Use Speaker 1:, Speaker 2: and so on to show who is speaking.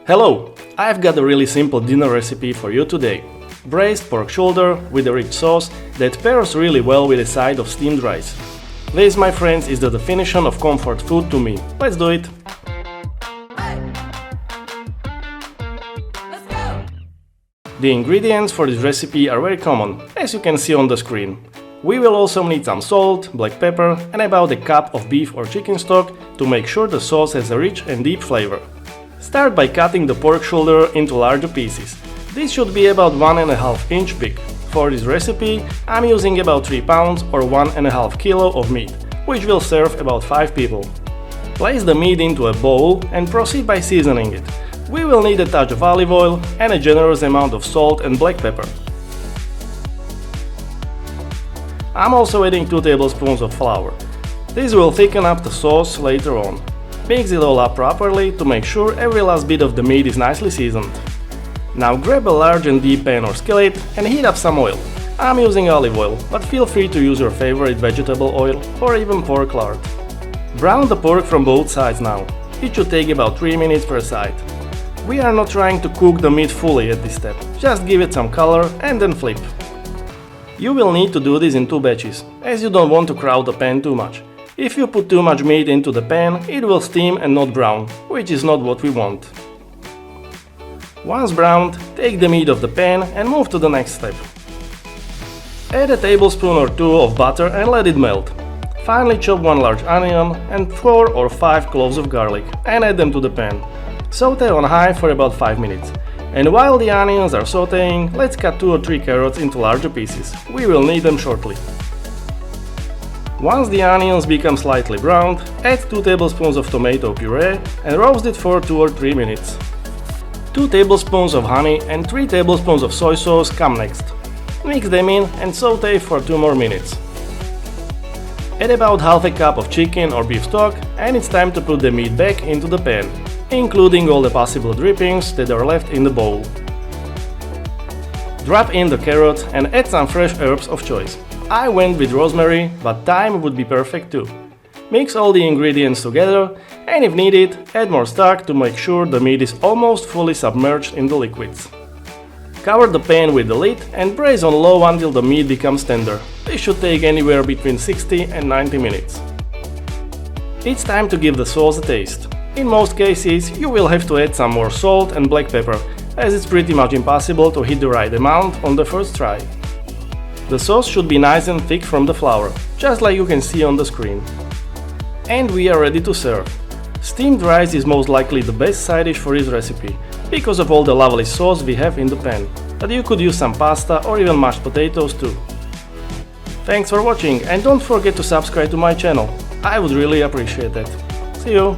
Speaker 1: Hello! I've got a really simple dinner recipe for you today. Braised pork shoulder with a rich sauce that pairs really well with a side of steamed rice. This, my friends, is the definition of comfort food to me. Let's do it! The ingredients for this recipe are very common, as you can see on the screen. We will also need some salt, black pepper and about a cup of beef or chicken stock to make sure the sauce has a rich and deep flavor. Start by cutting the pork shoulder into larger pieces. This should be about 1.5 inch big. For this recipe, I'm using about 3 pounds or 1.5 kilo of meat, which will serve about 5 people. Place the meat into a bowl and proceed by seasoning it. We will need a touch of olive oil and a generous amount of salt and black pepper. I'm also adding 2 tablespoons of flour. This will thicken up the sauce later on. Mix it all up properly to make sure every last bit of the meat is nicely seasoned. Now grab a large and deep pan or skillet and heat up some oil. I'm using olive oil, but feel free to use your favorite vegetable oil or even pork lard. Brown the pork from both sides now. It should take about 3 minutes per side. We are not trying to cook the meat fully at this step, just give it some color and then flip. You will need to do this in 2 batches, as you don't want to crowd the pan too much. If you put too much meat into the pan, it will steam and not brown, which is not what we want. Once browned, take the meat off the pan and move to the next step. Add a tablespoon or 2 of butter and let it melt. Finally chop 1 large onion and 4 or 5 cloves of garlic and add them to the pan. Saute on high for about 5 minutes. And while the onions are sauteing, let's cut 2 or 3 carrots into larger pieces. We will need them shortly. Once the onions become slightly browned, add 2 tablespoons of tomato puree and roast it for 2 or 3 minutes. 2 tablespoons of honey and 3 tablespoons of soy sauce come next. Mix them in and saute for 2 more minutes. Add about half a cup of chicken or beef stock and it's time to put the meat back into the pan, including all the possible drippings that are left in the bowl. Drop in the carrot and add some fresh herbs of choice. I went with rosemary, but thyme would be perfect too. Mix all the ingredients together and if needed, add more stock to make sure the meat is almost fully submerged in the liquids. Cover the pan with the lid and braise on low until the meat becomes tender. This should take anywhere between 60 and 90 minutes. It's time to give the sauce a taste. In most cases, you will have to add some more salt and black pepper, as it's pretty much impossible to hit the right amount on the first try. The sauce should be nice and thick from the flour, just like you can see on the screen. And we are ready to serve. Steamed rice is most likely the best side dish for this recipe, because of all the lovely sauce we have in the pan, but you could use some pasta or even mashed potatoes too. Thanks for watching and don't forget to subscribe to my channel, I would really appreciate that. See you!